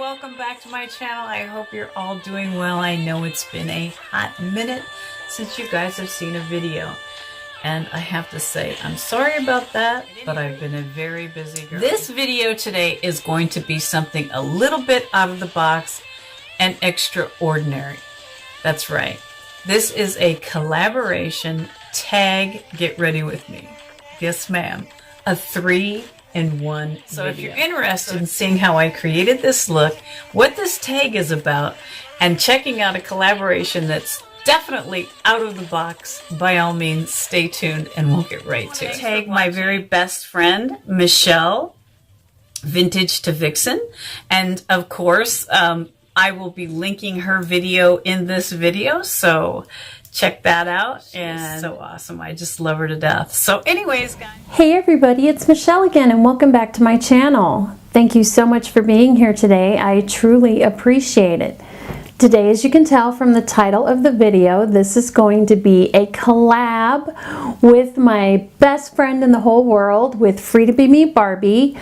welcome back to my channel. I hope you're all doing well. I know it's been a hot minute since you guys have seen a video, and I have to say I'm sorry about that, but I've been a very busy girl. This video today is going to be something a little bit out of the box and extraordinary. That's right, this is a collaboration tag, get ready with me, yes ma'am, a 3-in-1 so video. If you're interested in seeing how I created this look, what this tag is about, and checking out a collaboration that's definitely out of the box, by all means stay tuned and we'll get right to it. Tag my very best friend Michelle, Vintage to Vixen, and of course I will be linking her video in this video, so check that out. And so awesome, I just love her to death. So anyways, guys, hey everybody, it's Michelle again and welcome back to my channel. Thank you so much for being here today. I truly appreciate it. Today, as you can tell from the title of the video, this is going to be a collab with my best friend in the whole world, with Free to Be Me Barbie.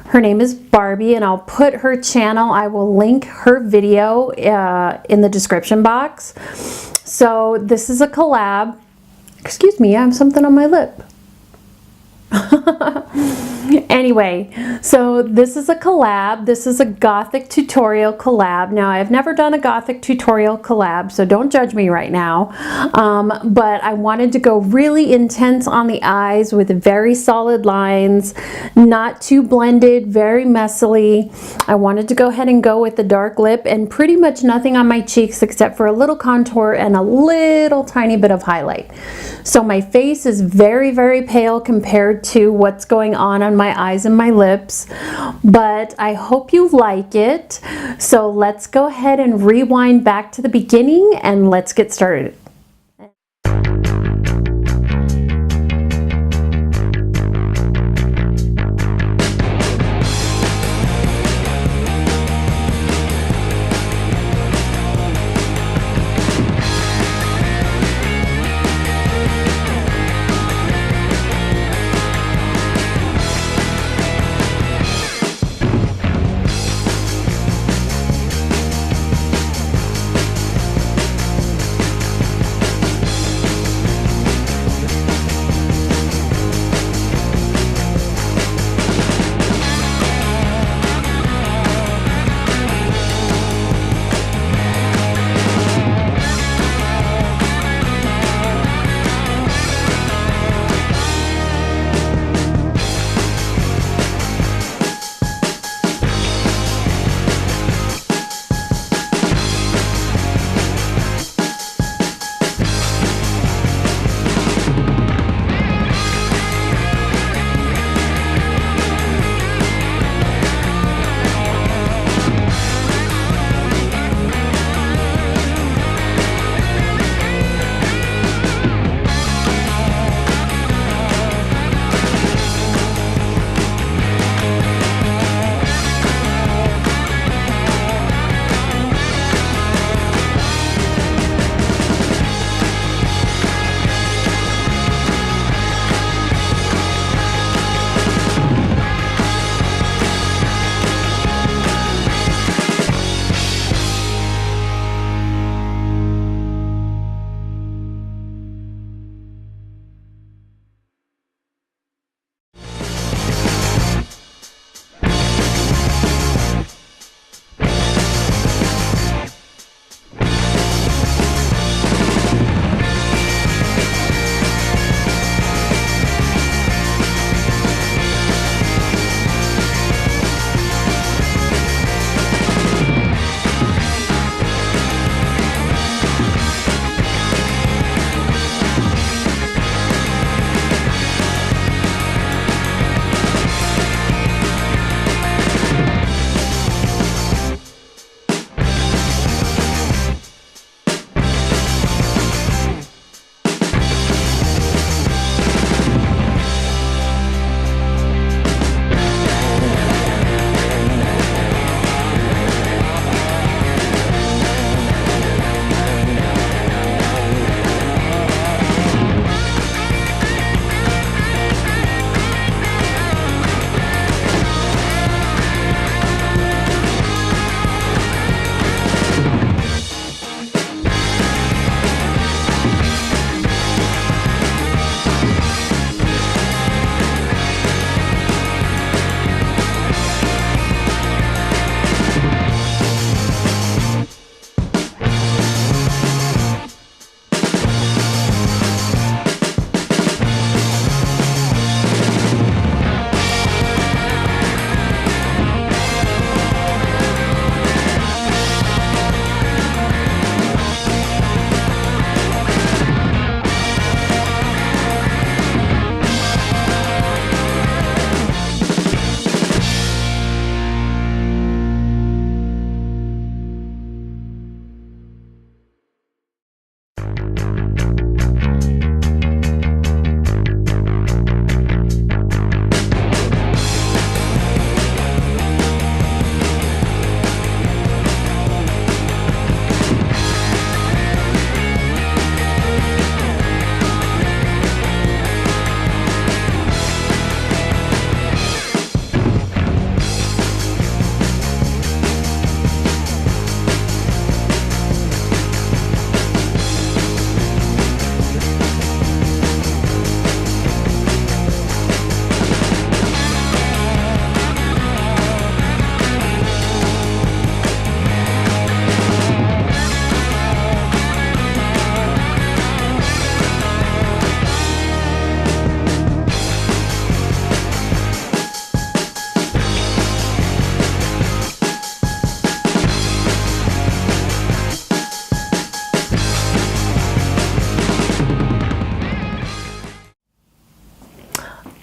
Her name is Barbie, and I'll put her channel, I will link her video in the description box. So this is a collab. Excuse me, I have something on my lip. Anyway, so this is a collab. This is a Gothic tutorial collab. Now, I've never done a Gothic tutorial collab, so don't judge me right now. But I wanted to go really intense on the eyes with very solid lines, not too blended, very messily. I wanted to go ahead and go with the dark lip and pretty much nothing on my cheeks except for a little contour and a little tiny bit of highlight. So my face is very, very pale compared to what's going on my eyes and my lips, but I hope you like it. So let's go ahead and rewind back to the beginning and let's get started.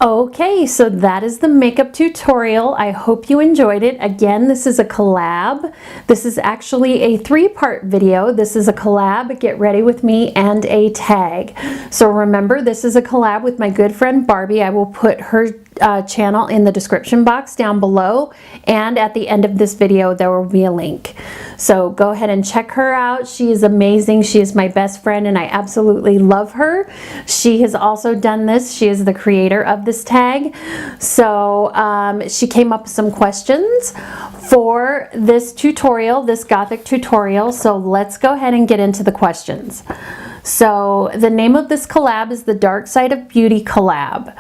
Okay, so that is the makeup tutorial. I hope you enjoyed it. Again, this is a collab. This is actually a 3-part video. This is a collab, get ready with me, and a tag. So remember, this is a collab with my good friend Barbie. I will put her channel in the description box down below, and at the end of this video there will be a link. So go ahead and check her out. She is amazing. She is my best friend and I absolutely love her. She has also done this. She is the creator of this tag. So she came up with some questions for this tutorial, this Gothic tutorial. So let's go ahead and get into the questions. So the name of this collab is the Dark Side of Beauty collab.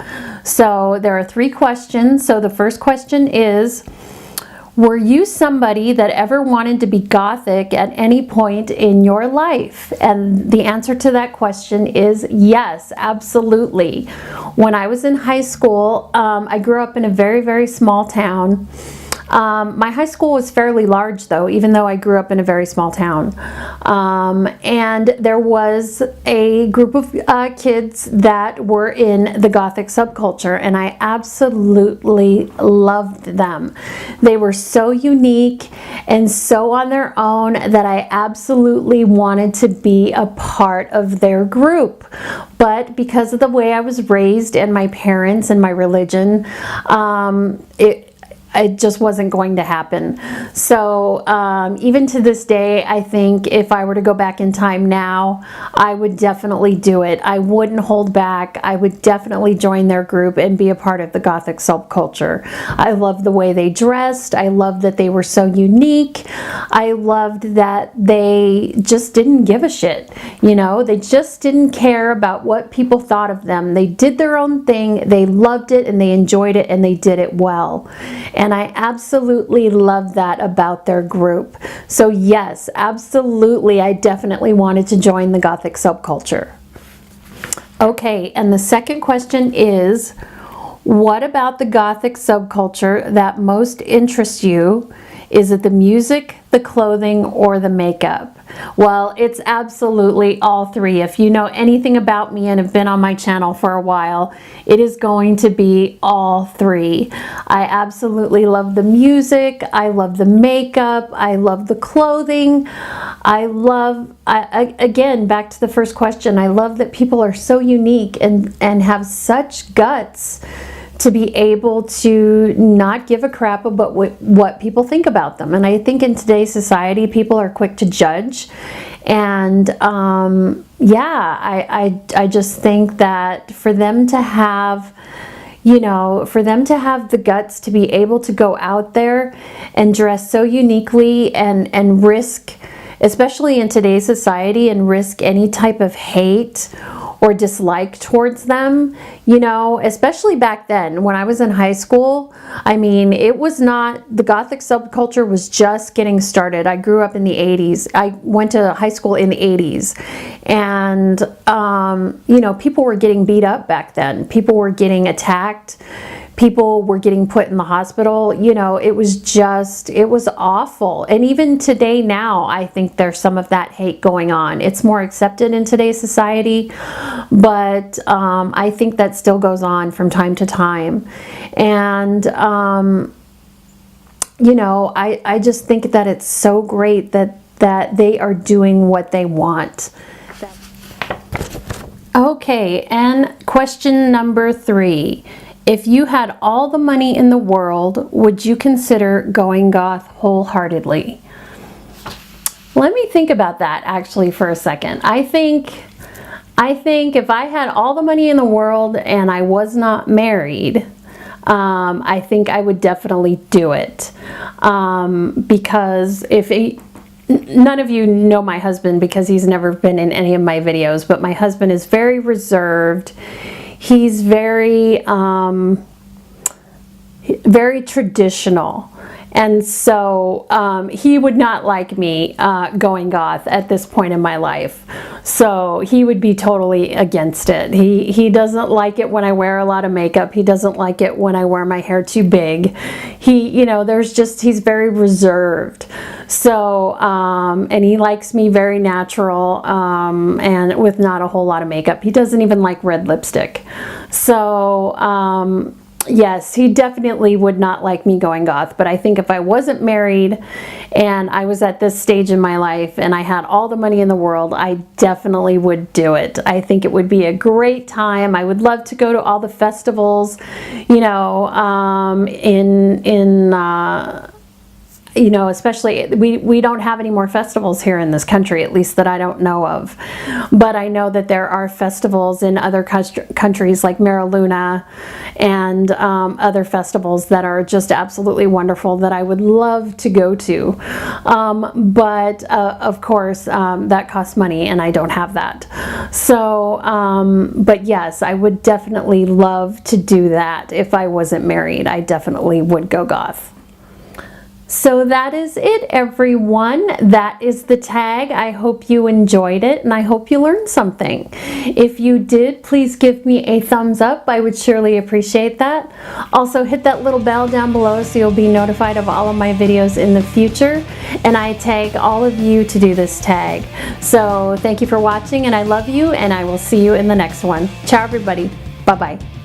So there are 3 questions. So the first question is, were you somebody that ever wanted to be Gothic at any point in your life? And the answer to that question is yes, absolutely. When I was in high school, I grew up in a very, very small town. My high school was fairly large though, even though I grew up in a very small town. And there was a group of kids that were in the Gothic subculture, and I absolutely loved them. They were so unique and so on their own that I absolutely wanted to be a part of their group. But because of the way I was raised and my parents and my religion, it just wasn't going to happen. So even to this day, I think if I were to go back in time now, I would definitely do it. I wouldn't hold back. I would definitely join their group and be a part of the Gothic subculture. I loved the way they dressed. I loved that they were so unique. I loved that they just didn't give a shit. You know, they just didn't care about what people thought of them. They did their own thing. They loved it and they enjoyed it and they did it well. And I absolutely love that about their group. So yes, absolutely, I definitely wanted to join the Gothic subculture. Okay, and the second question is, what about the Gothic subculture that most interests you? Is it the music, the clothing, or the makeup? Well, it's absolutely all 3. If you know anything about me and have been on my channel for a while, it is going to be all 3. I absolutely love the music, I love the makeup, I love the clothing, again, back to the first question, I love that people are so unique and have such guts to be able to not give a crap about what people think about them. And I think in today's society, people are quick to judge. And yeah, I just think that for them to have, you know, for them to have the guts to be able to go out there and dress so uniquely and risk, especially in today's society, and risk any type of hate or dislike towards them, you know, especially back then when I was in high school. I mean, it was not, the Gothic subculture was just getting started. I grew up in the 80s. I went to high school in the 80s. And, you know, people were getting beat up back then. People were getting attacked. People were getting put in the hospital. You know, it was just, it was awful. And even today now, I think there's some of that hate going on. It's more accepted in today's society, but I think that still goes on from time to time. And, you know, I just think that it's so great that they are doing what they want. Okay, and question number 3. If you had all the money in the world, would you consider going goth wholeheartedly? Let me think about that actually for a second. I think if I had all the money in the world and I was not married, I think I would definitely do it. Because none of you know my husband because he's never been in any of my videos, but my husband is very reserved. He's very, very traditional. And so he would not like me going goth at this point in my life. So he would be totally against it. He doesn't like it when I wear a lot of makeup. He doesn't like it when I wear my hair too big. You know, he's very reserved. So, and he likes me very natural and with not a whole lot of makeup. He doesn't even like red lipstick. So, yes, he definitely would not like me going goth, but I think if I wasn't married and I was at this stage in my life and I had all the money in the world, I definitely would do it. I think it would be a great time. I would love to go to all the festivals, you know, you know, especially we don't have any more festivals here in this country, at least that I don't know of. But I know that there are festivals in other countries like Mariluna and other festivals that are just absolutely wonderful that I would love to go to. But of course, that costs money and I don't have that. So, but yes, I would definitely love to do that. If I wasn't married, I definitely would go goth. So that is it, everyone. That is the tag. I hope you enjoyed it and I hope you learned something. If you did, please give me a thumbs up. I would surely appreciate that. Also, hit that little bell down below so you'll be notified of all of my videos in the future. And I tag all of you to do this tag. So thank you for watching and I love you and I will see you in the next one. Ciao, everybody. Bye-bye.